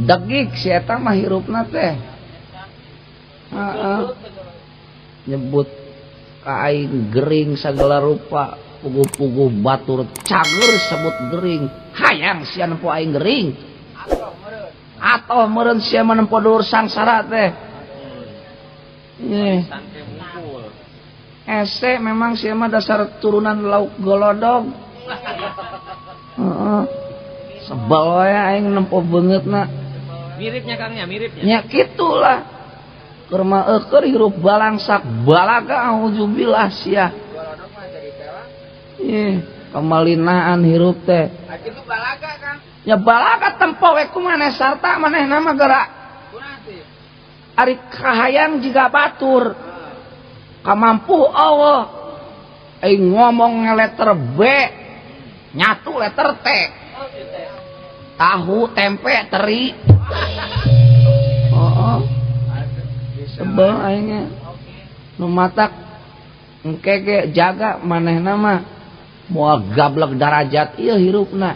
degik si eta mah hirupna teh. Nyebut ka aing gering sagala rupa, puguh-puguh batur cager sebut gering. Hayang sia nempo aing gering. Atoh meureun sia menempo dur sangsara teh. Ese memang sia mah dasar turunan lauk golodog. Sebel we aing nempo beungeutna. Miripnya Kangnya, miripnya. Nya kitulah. Keur mah eukeur hirup balangsak balaga auzubillah sia. Golodog mah jadi telang. Kemalinaan hirup teh. Kitu balaga Kang. Ya balaga tempo we kumaneh sarta manehna mah geura Kunaon sih? ari kahayang jiga batur. Kamampu Allah. Aing ngomong letter B, nyatu letter T. Tahu, tempe, teri. Sebel aingnya. Nu matak engke ge jaga manehna mah moal gablek darajat ieu hirupna.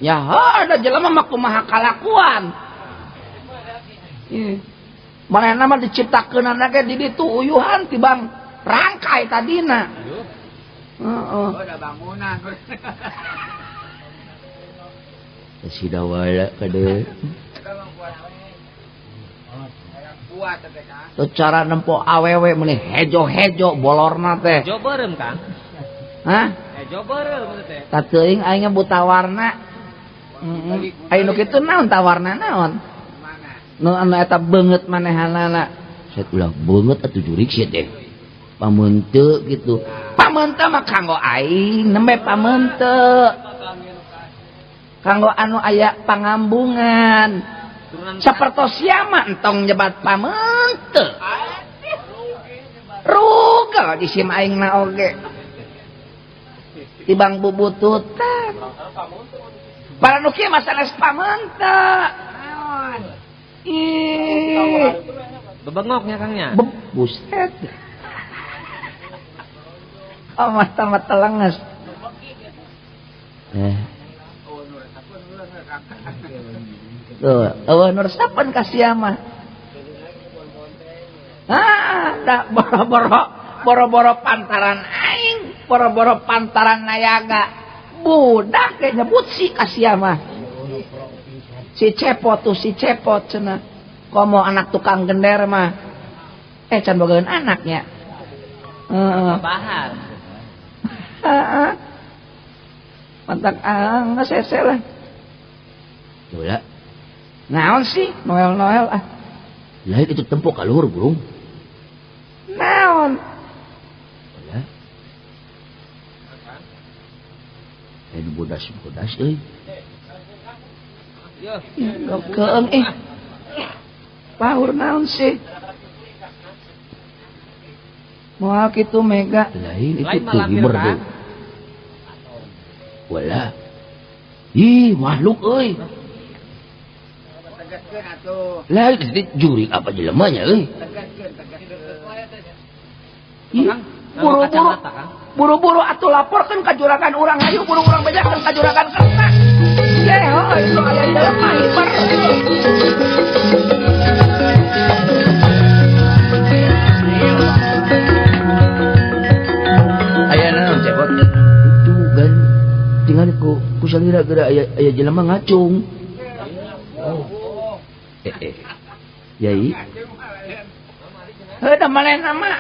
Ya ada jelema mah kumaha kalakuan. Manehna mah diciptakeunana ge di ditu uyuhan tibang rangkai tadina. Oh, ada bangunan. Si dawala kade. Kuat teh Kang. Tuh cara nempo awewe meuni hejo-hejo bolorna teh. Hejo beureum Kang. Hah? Hejo beureum teh. Tateuing aing buta warna. Aing nu kitu naon tawarna naon? Mana? Nu anu eta beungeut manehanana. Saya ulah beungeut atuh jurig sia teh. Pameunteuk gitu. Pameunteuk mah kanggo aing, nembe pameunteuk. Kanggo anu aya pangambungan. Sapertos sia mah entong nyebat pameunteuk. Ruga di sim aingna oge. Tibang bubututan. Para nu kieu mah sanes pameunteuk. Naon? Ih. Bebengoknya Kangnya. Buset. Oh, mata-mata lenges. Tuh, nur sapan kasih mah. Da boro-boro pantaran aing, boro-boro pantaran nayaga. Budak ge nyebut si kasih mah. Si cepot tuh, si cepot cenah. Komo anak tukang gender mah. Can bogaeun anaknya. Bahar. Mantak ngesese lah. Dola. Naon sih Noel ah. Lain itu tempo ka luhur burung. Naon? Dola. Lain bodas euy. Yo. Keeng Pahur naon sih? Moal kitu mega. Lain itu tuh himer. Wala. Ih, makhluk euy. Tegaskeun atuh. Lah, itu jurig apa jelemanya euy? Tegaskeun. Buru-buru atuh laporkeun ka juragan urang hayu, buru-buru bejakeun ka juragan kerta. Heuh, itu aya jelema himer. Aya naon cepot? Itu kan tinggal ku salira geura aya jelema ngacung. Yai. Heuh da malena mah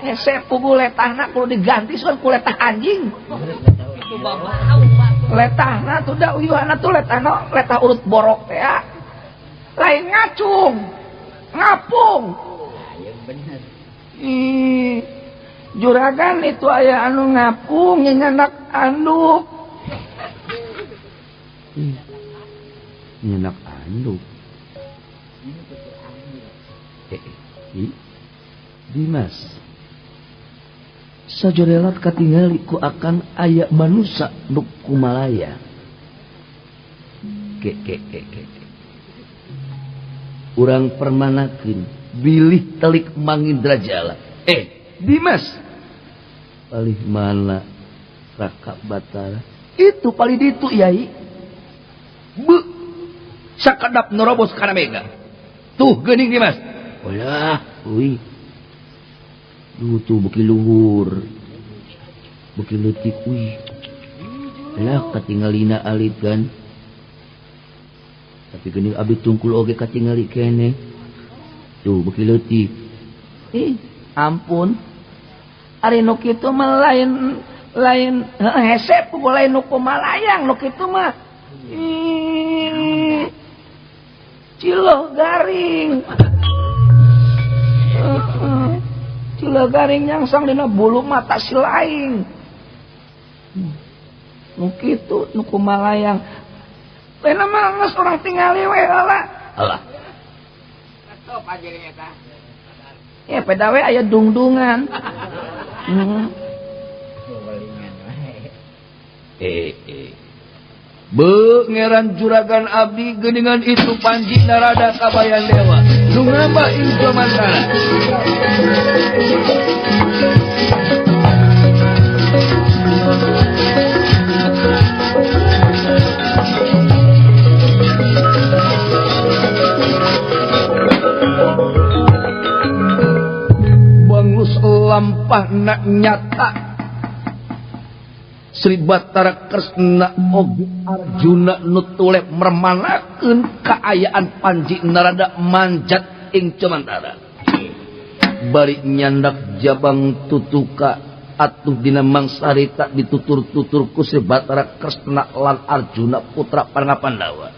hese pugu letahna kudu diganti soal ku letah anjing. Letahna tuh da uyuhana tuh letahna letah urut borok teh. Lain ngacung. Ngapung. Bener. Juragan itu aya anu ngapung nyenak anduk. Nyenak anduk. Dimas. Sajorelat katingali ku akan aya manusia nu kumalaya. Urang permanakeun bilih telik Mangindra Jala. Dimas. Palih mana Raka Batara Itu paling ditu Yai. Bu. Sakedap nerobos kana mega. Tuh geuning Dimas. Ulah, euy. Duh tuh beuki luhur. Beuki leutik euy. Lah katingalina alit kan. Tapi geuning abdi tungkul oge katingali keneh. Tuh beuki leutik. Ampun. Ari nu kitu mah lain hese ku lain nu kumalayang nu kitu mah. Ciloh garing. Ciloh garing nyangsang dina bulu mata si laing. Nu kitu nu kumalayang. Pena mah geus urang tingali we heula. Alah. Stop aja nih eta. Ya pedawe aya dungdungan. Bengeran juragan abdi geuningan itu Panji Narada Kabayan Dewa. Nu ngambah Injo Mantara. Banglus lampah nak nyata Sri Batara Kresna oge Arjuna nutulep mermanakeun kaayaan Panji Narada manjat ing Cemantara. Bari nyandak jabang tutuka atuh dina mangsarita ditutur-tutur ku Sri Batara Kresna lan Arjuna putra Pandawa.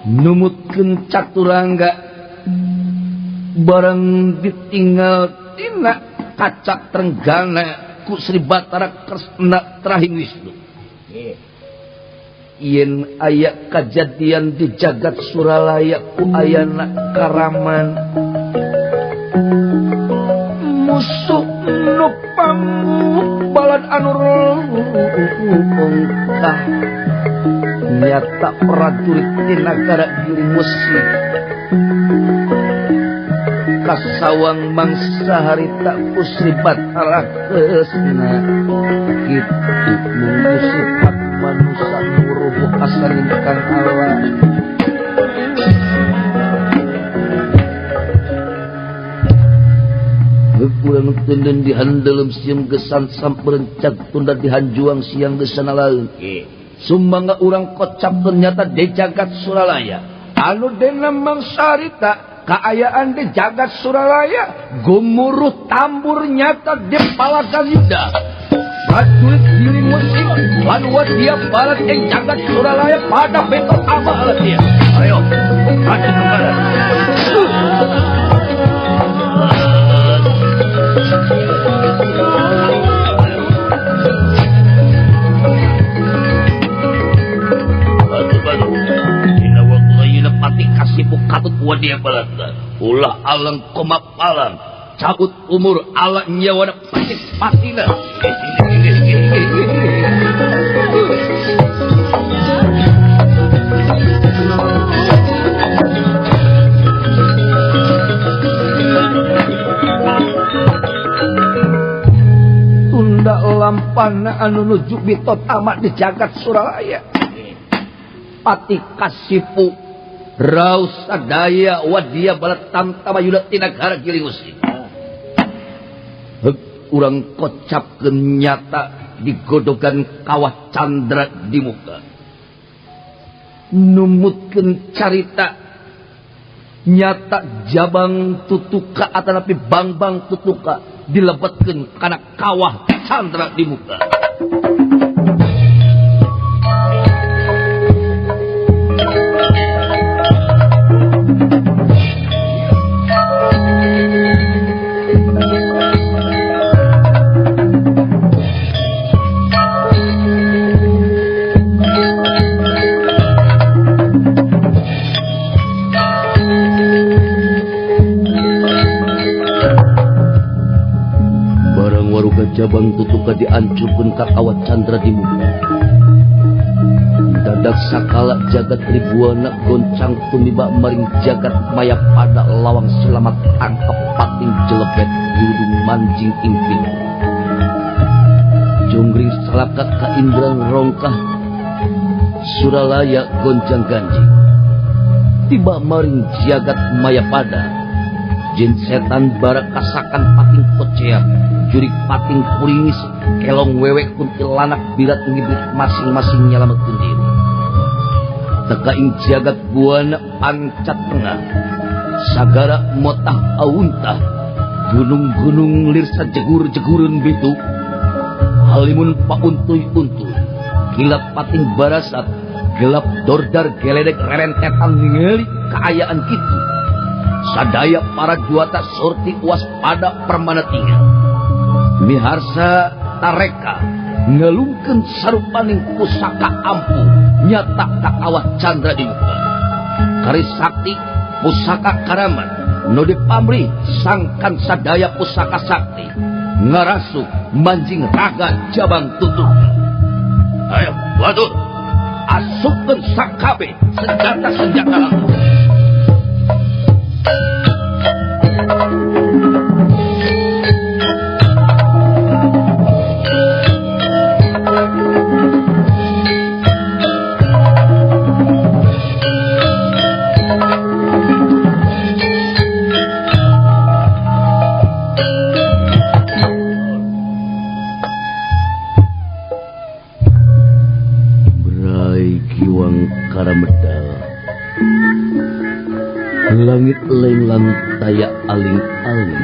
Numutkeun caturangga barang ditinggal tina kaca trenggana ku Sri Batara Kresna Trahing Wisnu. Yen aya kajadian di jagat Suralaya ku ayana karaman musuh nu balad anu ongkah nyata prajurit di nagara Gilimusi kasawang mangsa harita ku Sri Batara Kresna kitu mung sifat manusia nurubuh asanin kang Allah. Kurang tenden dihandelem siang gesan sampereun cag tunda dihanjuang siang gesan laeun. Sumangga urang kocap ternyata di jagat Suralaya anu dena mangsa harita kaayaan di jagat Suralaya gumuruh tambur nyata di palagan yuda prajurit giling musik lan wadia barat ing jagat Suralaya pada betot ama dia. Ayo maju kemana pati kasih bukatut wadia balanda ulah alang komak alang cabut umur ala nyawa pati patina tunda lampana anu nuju bitot amat di jagat Suralaya pati kasipu Raus sadaya wadia balat tamtama yuda tinagara Gilimusi. Urang kocap nyata digodogan kawah candra di muka. Numutkeun carita nyata jabang tutuka atanapi bang tutuka dilebetkeun kana kawah candra di muka. Jabang tutuka diancurkeun ka kawat candra di muka. Dadak sakala jagat ribuana goncang tumiba maring jagat maya pada lawang selamat tangkep pating jelebet gudung manjing ing pintu. Jonggring Kalakak ka Indrang rongkah Suralaya goncang ganjing tiba maring jagat Mayapada jin setan bara kasakan pating koceak jurik pating puringis kelong wewek kuntilanak birat ngibrit masing-masing nyalametkeun diri teka ing jagat buana pancat tengah sagara motah auntah gunung-gunung lirsa jegur-jegurun bitu halimun pauntuy-untuy kilap pating barasat gelap dordar geledek rerentetan ngelik keayaan kitu sadaya para juata sorti waspada permanatingan miharsa tareka ngelungkeun sarupaning pusaka ampuh nyata kakawah candra di muka karis sakti pusaka karaman no dipamrih sangkan sadaya pusaka sakti ngarasuk manjing raga jabang tutup ayo waduh asupkeun sakabe senjata-senjata ampuh langit lenglang taya aling-aling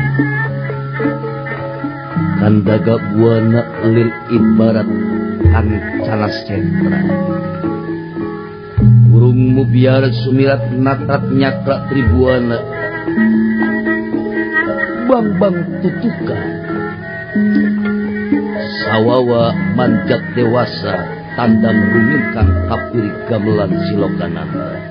kandaga buana lir ibarat kancana sentra burungmu biar sumirat natrat nyakra tribuana bang-bang tutuka sawawa manjak dewasa tandang rumingkang kapiri gamelan silokananda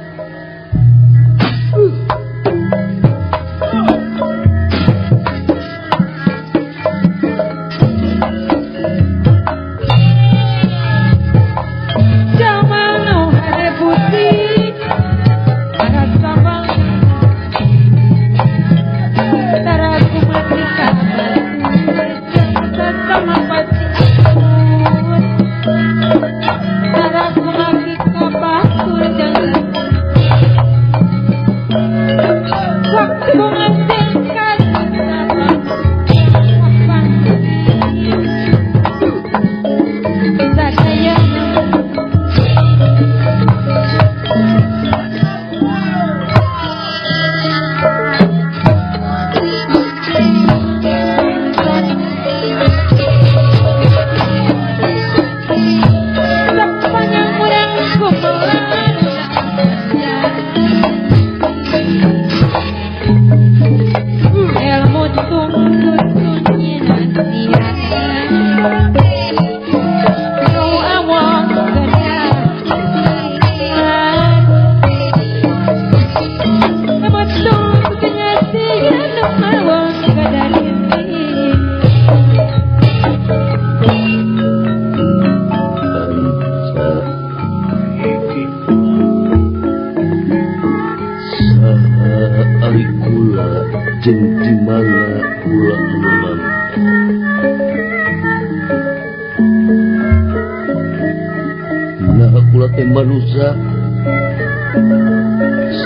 manusia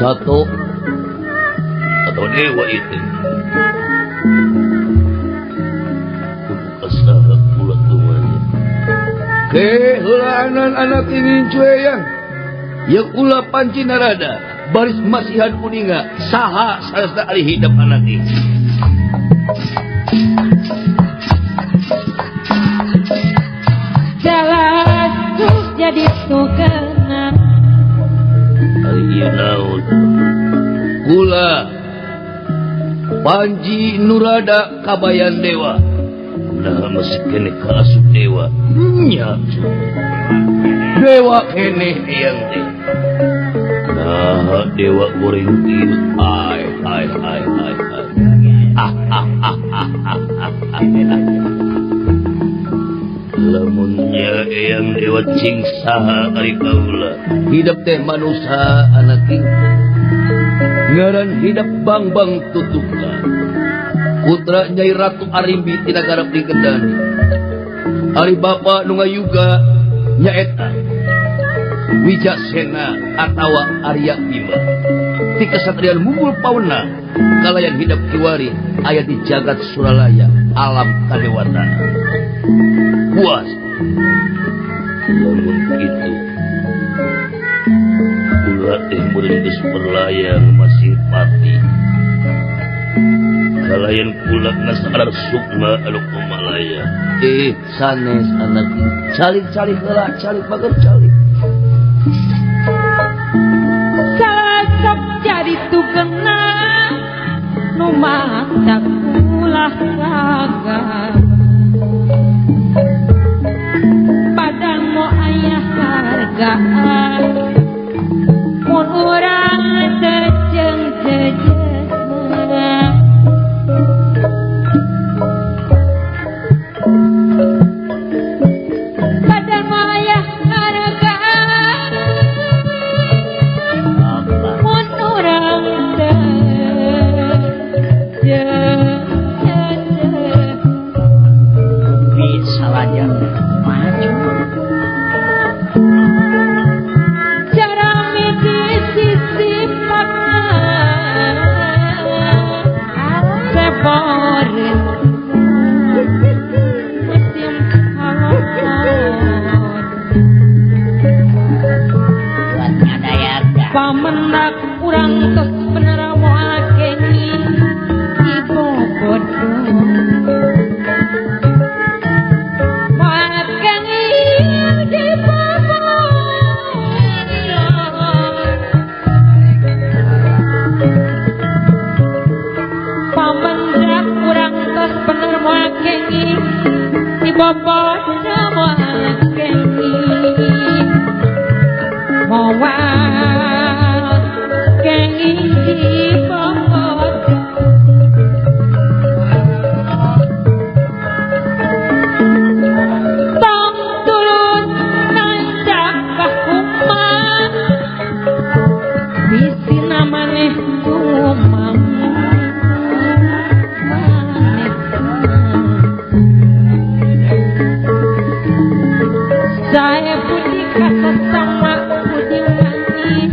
satu atau dewa itu kasaha pula tuanya kehelanan anak ini cueyan yang ulah panci narada baris masihan kuninga saha sarasa ari hidup anak ini jalan jadi tukang iya naon kula Panji Nurada kabayan dewa nah masih kene kaasup dewa nya dewa kene yang teh nah dewa goreng ieu ai lamunnya yang dewa cing saha ari kaula hidup teh manusia anak king ngaran hidup bang tutuka putra Nyai Ratu Arimbi tina garap di Kendani Ari bapa nu ngayuga nyaeta Wijasena atawa Arya Bima ti kasatrian Munggul Pauna kalayan hidup kiwari aya di jagat Suralaya alam kadewatan puas lamun kitu ulah teh murid geus berlayang masing pati kalayan kulak nasadar sukma anu kumalaya sanes anak calik-calik heula calik bager calik Salasok jadi tugena nu matak ulah raga padang mo ayah hargaan mun urang tejeng-tejeng padang mo ayah hargaan mun urang tejeng-tejeng bisa wajar maju cara medisi sifatnya seborin musim halon buatnya daya dah pamendak urang tos bener moal kengi ibu bodoh moal kengi di pamendak urang tos bener moal kengi di bobodoh moal kengi moal kengi di bobodoh tong turun nancak kahumah bisi namane umam saya budi kata sama budi manis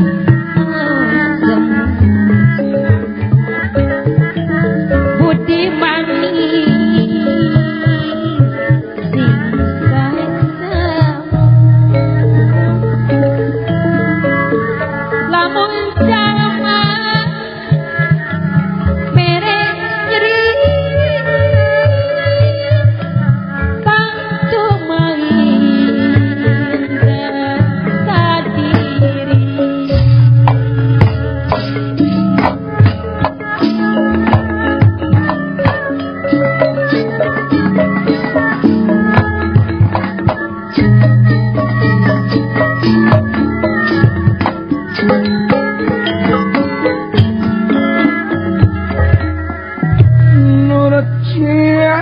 budi manis sing saya lamun jama mere nyeri tang sadiri nurut cia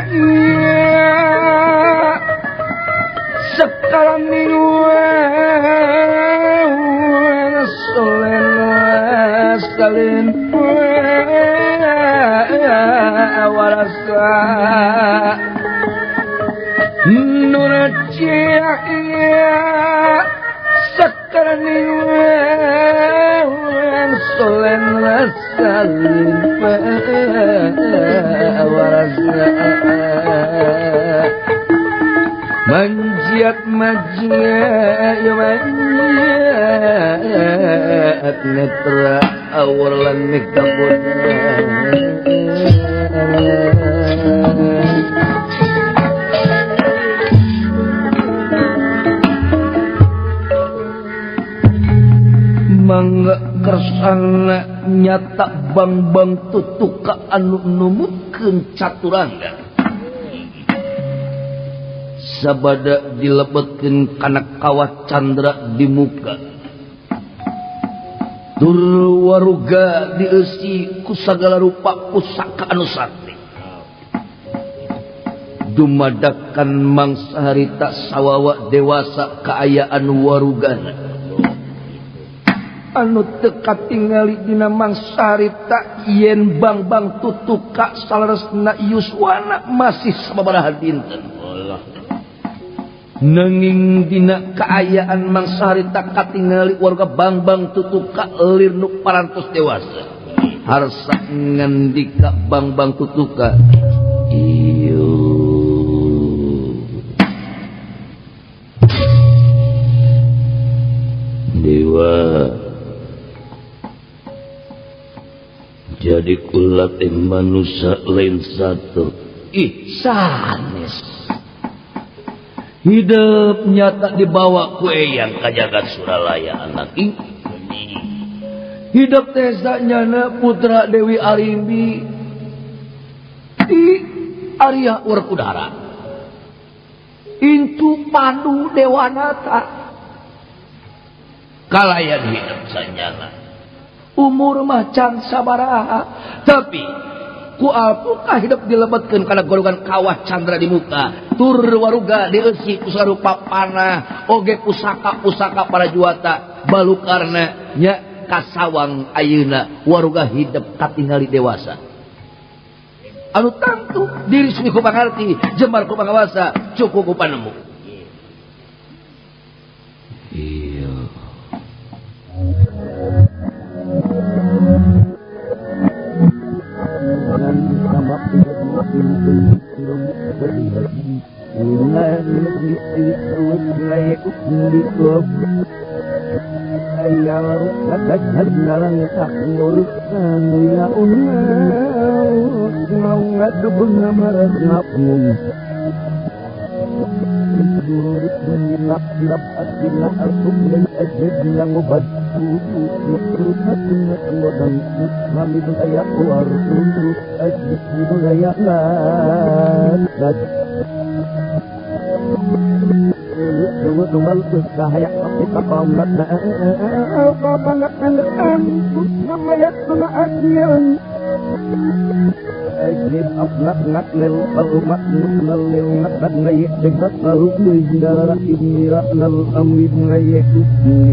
sekarang salin warasa nurut cia sekarang solen salin warasa manjiat majiat manjiat netra awalan nikabutnya mangga kersana nyata bang tutuka anu numutkeun caturangga sabada dilebetkeun kana kawat candra di muka tur waruga dieusi ku sagala rupa pusaka anu sakti dumadakan mangsa harita sawawa dewasa kaayaan warugana anu teu katingali dina mangsa harita yen bang tutuka salaresna yuswana masih sababaraha dinten nanging dina kaayaan mangsarita katingali warga Bang Tutuka lir nu parantos dewasa harsa ngandika Bang Tutuka iyo dewa jadi kulat manusia lain satu sanes hidup nyata dibawa ku eyang ka jagat Suralaya anak ini hidup tesanya na putra Dewi Arimbi di Arya Werkudara intu Pandu Dewanata kalayan hidup sanyana umur macan sabaraha tapi ku apakah hidup dilebatkan karena golongan kawah candra di muka tur waruga dieusi ku sarupa panah oge pusaka para juata balukarna nya kasawang ayeuna waruga hidup katingali dewasa anu tangtu diri sumi ku pangarti jembar ku pangawasa cukup ku panemu iya Ajib nak lel parumat lel nak dan ngayek dekat maruk darah imira lel amid ngayek kusti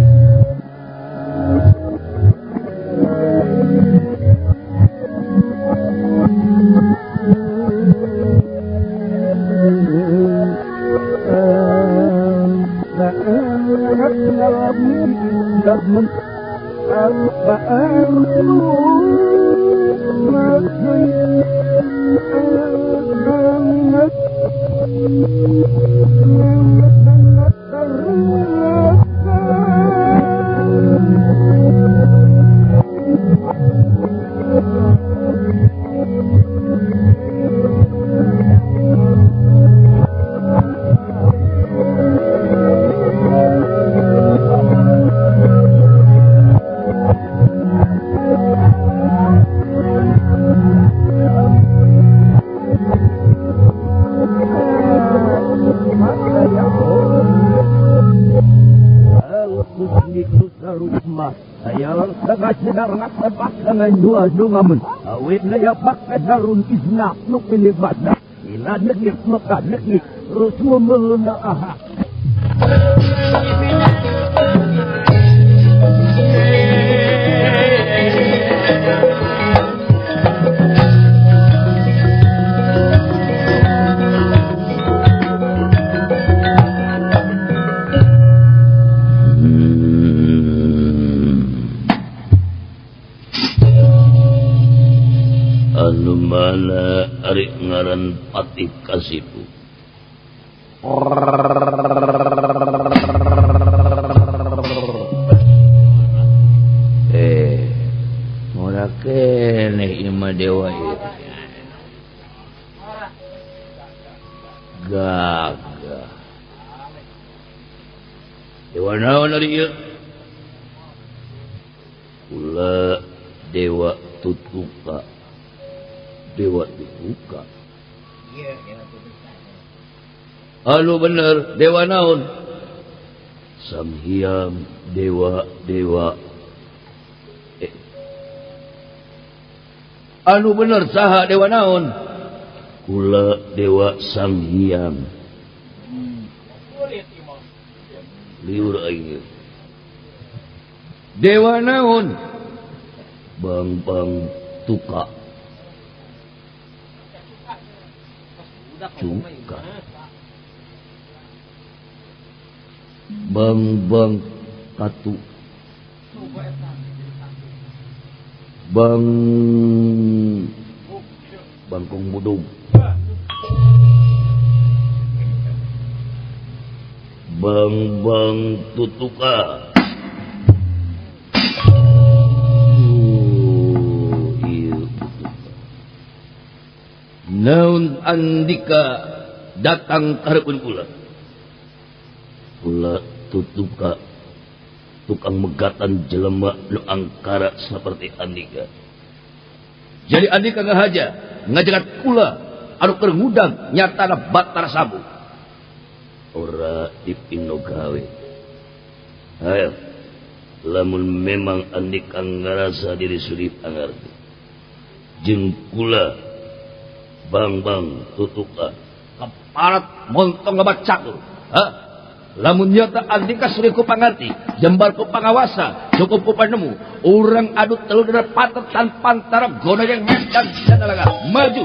dungaman awit na yapak kadarun isnak nuk pinibada ila nekik maka nekik terus memelena aha anu mana ari ngaran Patih Kasipu murah kene ima dewa ieu gagah dewa naon ari ieu ulah dewa Tutuka Dewa Tutuka. Anu bener dewa naon? Samhyang dewa. Anu bener saha dewa naon? Kula dewa Samhyang. Liur aing. Dewa naon? Bang Tuka. Cuka Bang katu bangkong budug bang tutuka iya naun andika datang karepun kula tutuka tukang megatan jelema nu angkara seperti Andika. Jadi Andika ngahaja ngajagat kula anu keur ngudang nyatana Batara Sabu. Ora dipino gawe. Ayo, lamun memang Andika ngarasa diri suri pangarti. Jeung kula bang tutuka kaparat montong ngabacak lu. Hah? Lamun nyata Andika suri ku pangarti, jembar ku pangawasa, cukup ku panemu, urang adu telu dana patet tanpa antara gona yang medan dan alaga maju.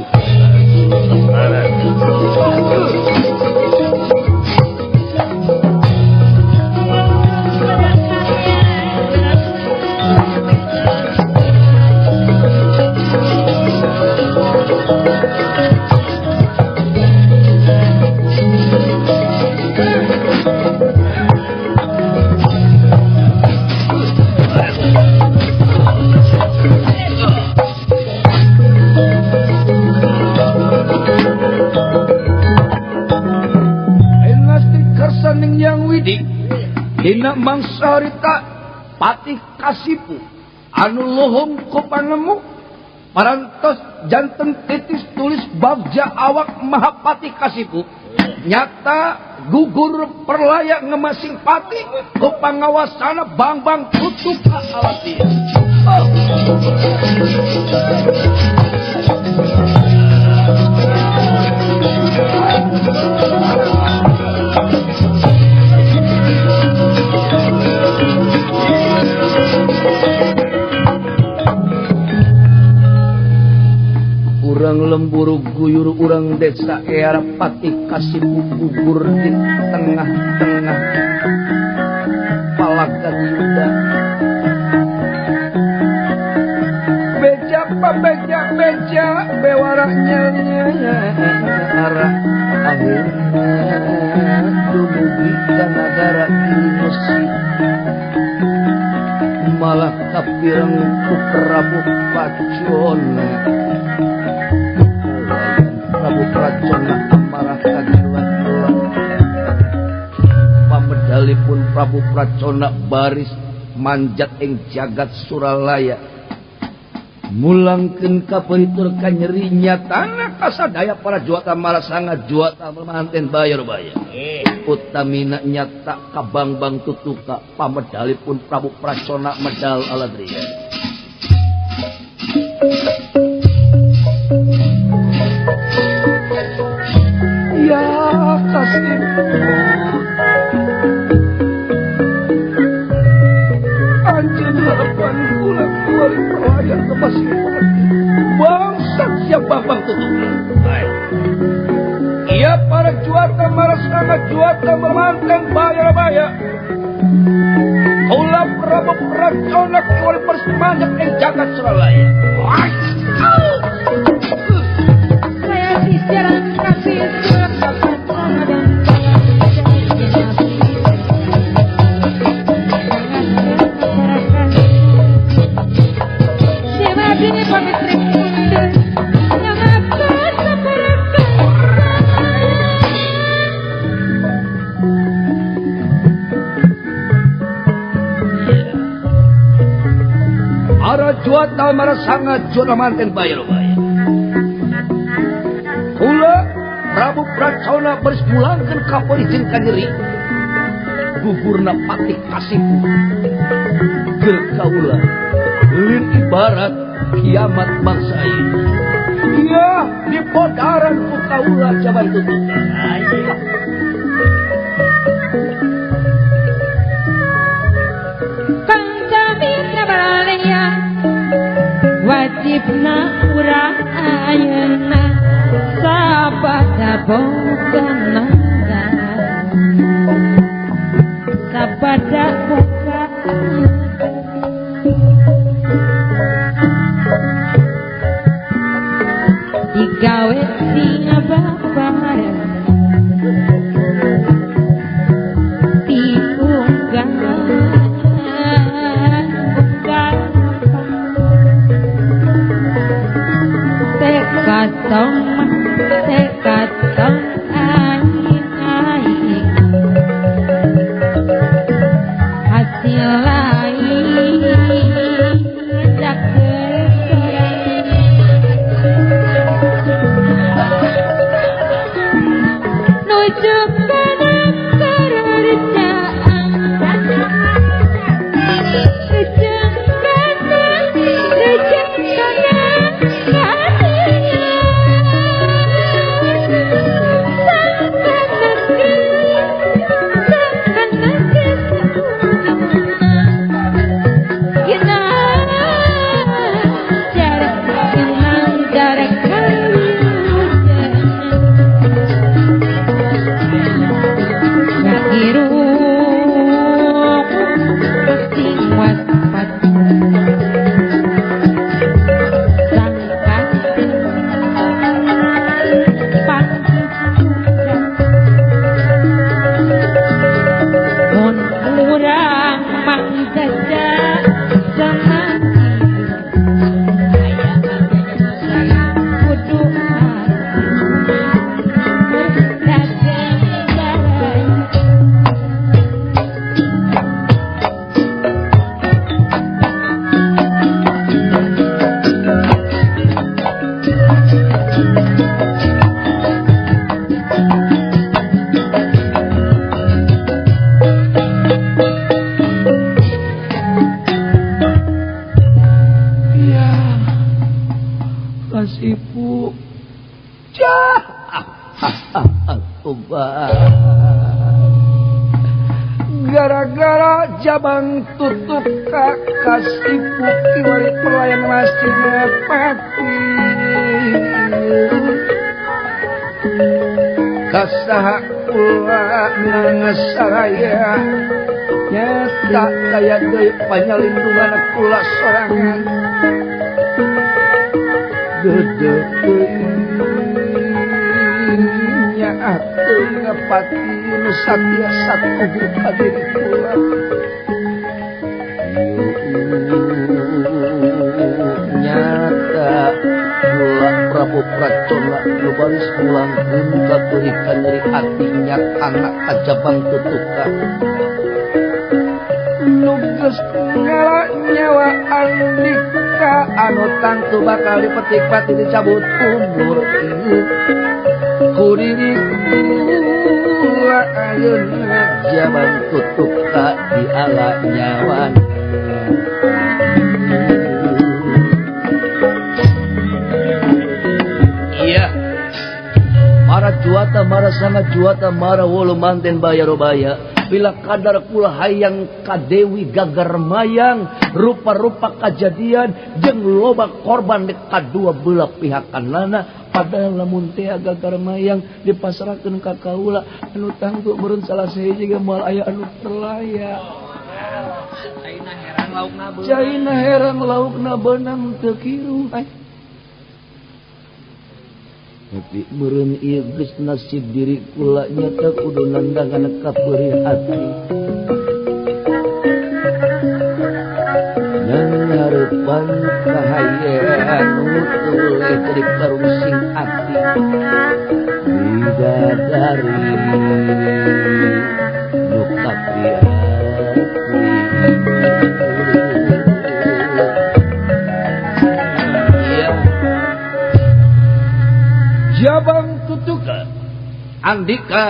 Dina mangsarita patih kasipu anu lohong ku panemu parantos janten titis tulis bagja awak mahapati kasipu nyata gugur perlaya ngemasing pati ku pangawasana bang tutuka alatia. Urang lemburu guyur urang desa era patih kasipu gugur di tengah-tengah palagan Yuda. Beja bewaranya arah akhirnya dumugi ka nagara Ilmusi malah kapireng ku Prabu Pacona. Prabu Pracona amarah kagilan-gilan pamedalipun Prabu Pracona baris manjat ing jagat Suralaya mulangkeun ka peritur ka nyeri nyatana kasadaya para juwata marasanga juwata manten bayar-bayar utamina nyata ka bang tutuka pamedalipun Prabu Pracona medal aladria. Ya kasih anjing harapan kula keluar perlayan ke masing bangsa siapa bang tutup. Ia para juata marasana juata memanten bayar-bayar kula Prabu Pracona keluar persemangat ing jagat Suralaya. Saya siaran kasih surat kapan Ramadan. Ini pamit rekomendasi yang akan seperti ara juata marasanga juata manten bayar-bayar kula Prabu Pracona beres mulangkeun ka peurijin ka nyeri gugurna patih kasipu keur kaula leuwih ibarat kiamat bangsa ini. Iya di podaran ku kaula jaban tutup. Kang Jamina balenya wajibna urang ayeuna sabada boga nangga sabada buka digawe singa bapak tekatong aing hasil lain nuju kana kerjaan gara-gara jabang tutup kasih bukti wari pelayan masih nepati kasaha pula nangasaraya nyata kaya deui panyalindungan kula sorangan atuh ngepati nu satya satu ka diri kula nyata kula Prabu Pracona nu baris mulangkeun kabeurekan nyeri ati nyak anak kajabang tutuka nu geus ngala nyawa Andika anu tangtu bakal dipetik pati dicabut umur ieu kuriri kula ayeuna jaman tutup ka di ala nyawan iya mara juata mara sangat juata mara wulu manten baya-robaya bila kadar kula hayang ka Dewi Gagar Mayang rupa-rupa kejadian jeung loba korban di kadua belah pihakanana padahal lamun teh Gagar Mayang dipasrahkeun ka kaula anu tangtu meureun salah sahiji ge moal aya anu terlaya caina herang laukna beunang teu kiru tapi meureun ieu geus nasib diri kula nyata kudu nandangan ka beuri hati nangharepan kahayaan nu teu teu karungsing ati bidadari nu kapriati Jabang tutuka Andika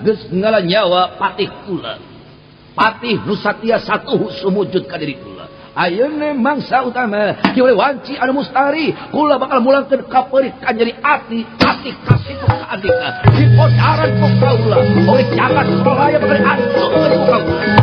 geus ngala nyawa patih kula patih nu satya satu sumujud ka diri kula ayeuna mangsa utama kieu wanci anu mustari kula bakal mulangkeun ka peurit ka nyeri ati kasih ka Andika dipodaran ku kaula oleh jagat solaya bakal antuk ka kaula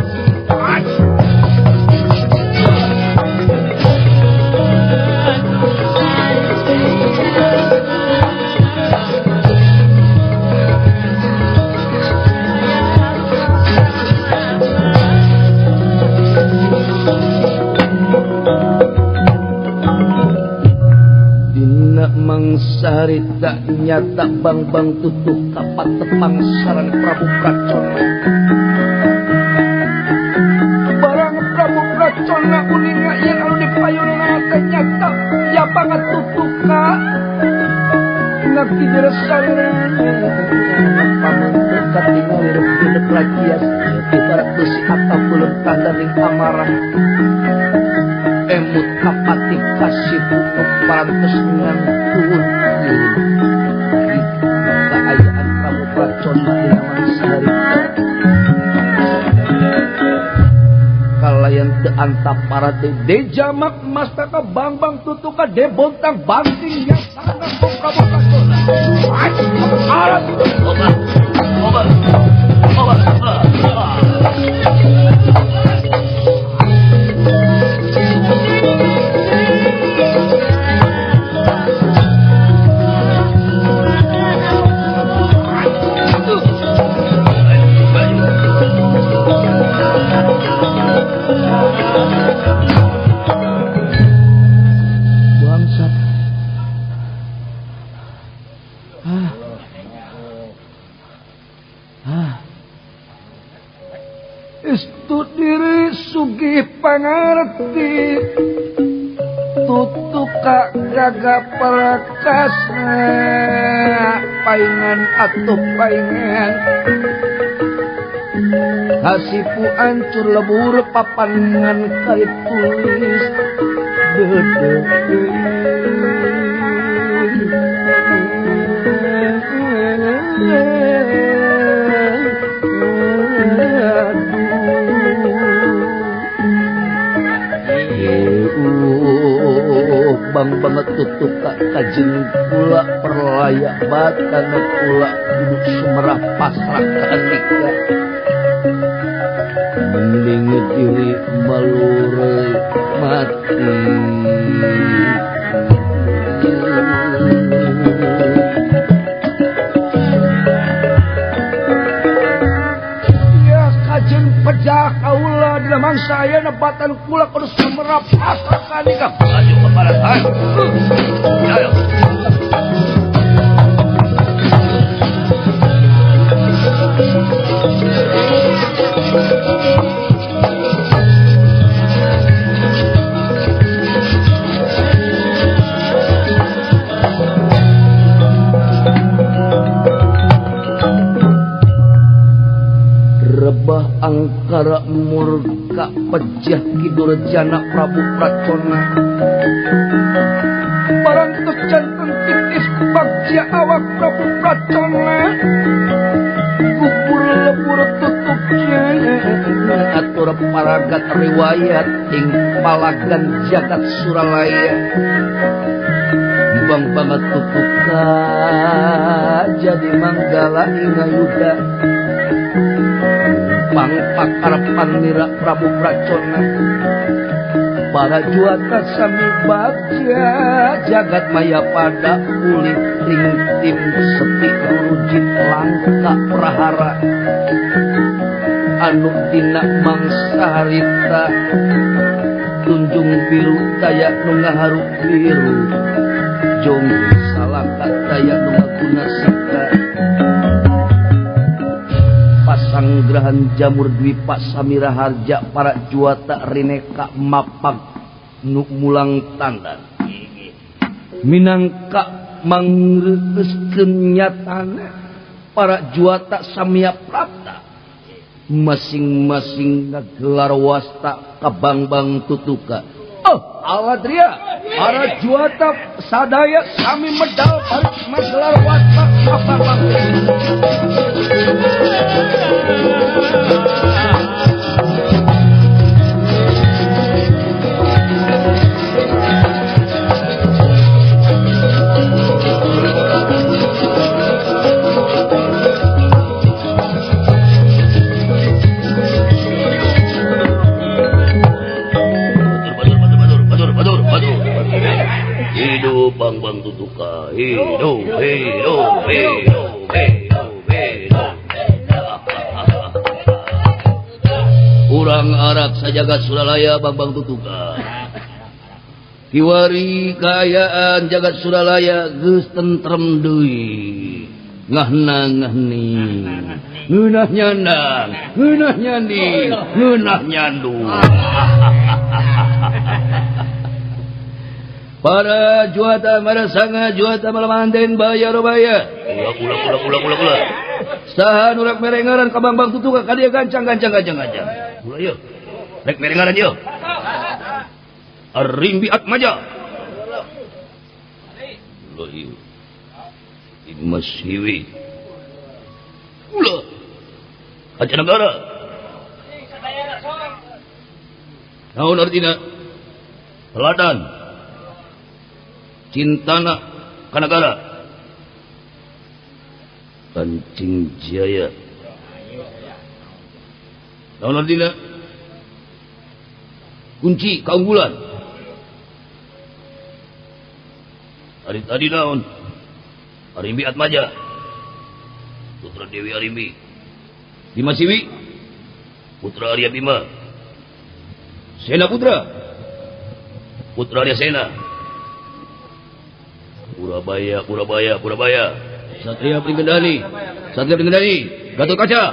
Yuda nyata bang tutup kapat tepang sarang Prabu Pracona. Barang Prabu Pracona uninga yang anu dipayunna teh nyata ya banget tutuka ngerti diresan pamunten katingali reuk rakias ibarat besi atap belum tanda ning amarah emut kapati kasih untuk parantos ngantun keayaan Prabu Pracona dina mangsari kalayan teu antap para de jamak mastaka bang tutuka de bontang banting yang sangat Prabu Pracona arat obat pangarti tutuka gaga prakasna paingan atuh paingan hasipu ancur lebur papangan kait tulis dede bang banget tutup kajeng pula perlaya batana pula duduk semerah pasrah kanika mending diri malure mati ya kajeng pejah kaula di lamang saya nebatan kula kudu semerah pasrah kanika maju keparatan ayo rebah angkara murka pejah kidurjana Prabu Pracona barang jantung titis bagja awak Prabu Pracona kubur lebur tutupnya atur paragat riwayat ing palagan jagat Suralaya bang banget tutuka jadi manggala ingayuda bang pakarapan nira Prabu Pracona para juata sami bagja jagat maya pada kulit ring tim sepi rujit langka prahara anu dina mangsa harita tunjung biru daya nu ngaharuk biru jong salaka daya nu ngaguna sika pasanggrahan jamur dwipa samira harja para juata rineka mapag nu mulang tandan minangka mangreuskeun nyatana para juata samia prapta masing-masing ngagelar wasta ka bang tutuka awadria para juata sadaya sami medal balik magelar wasta ka bang bang tutuka hidup urang arak sajagat Suralaya bang tutuka kiwari kaayaan jagat Suralaya geus tentrem deui ngahna ngahni ngeunah nyandang ngeunah nyandi ngeunah nyandu. Para juata marasanga juata malamanten bayar baya ulah saha nu rek merengaran ka Bambang Tutuka ka dieu gancang. Ulah yeuh rek merengaran yeuh Arimbi Atmaja ulah yeuh Dimas Hiwi ulah Aja Negara naon artina teladan cintana ka negara Kancing Jaya naon artina kunci kaunggulan ari tadi naon Arimbi Atmaja putra Dewi Arimbi Dimas Hiwi putra Arya Bima Sena putra Arya Sena Purabaya Satria Pringgendani Gatot Kaca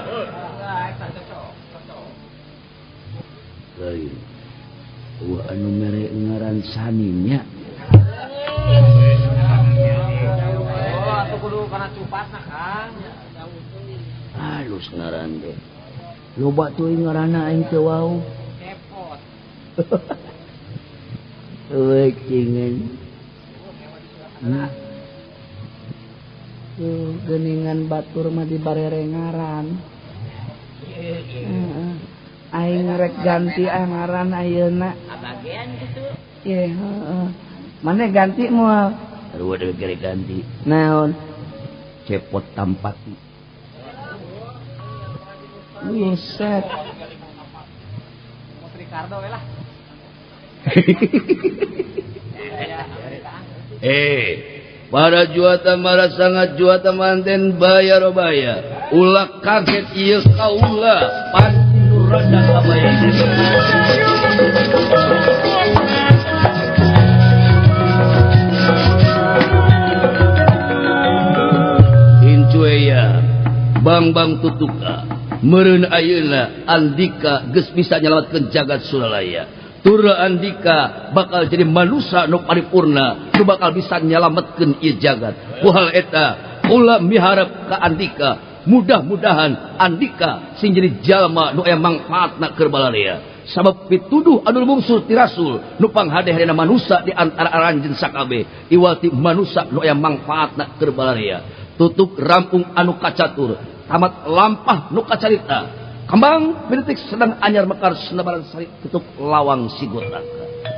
lain anu mere ngaran saninya Atuh kudu kana cupasna Kang. halus ngaran teh loba teuing ngaranna aing teu wau Kepot. eueuh cingeun geningan batur mah dibarere ngaran aing rek ganti ngaran ayeuna Abagean gitu. ye heeh maneh ganti moal aduh ada gere ganti naon cepot tampati buset Mas Ricardo we lah. para juata marasangat juata manten bayar ulah kaget ieu kaula panci nurada kabaya incueya Bambang Tutuka meureun ayeuna Andika geus bisa nyalametkeun jagat Suralaya. Tura Andika bakal jadi manusia nu paripurna nu bakal bisa nyalametkeun ieu jagat. Kuhal eta ulah miharep ka Andika, mudah-mudahan Andika sing jadi jalma nu aya mangfaatna keur balalea. Sabab pituduh anu mungsul ti Rasul nu panghadehrena manusia di antara aranjeun sakabe iwati manusia nu aya mangfaatna keur balalea. Tutuk rampung anu kacatur tamat lampah nu kacarita kembang benetik sedang anyar mekar senebaran sari tutup lawang sigotaka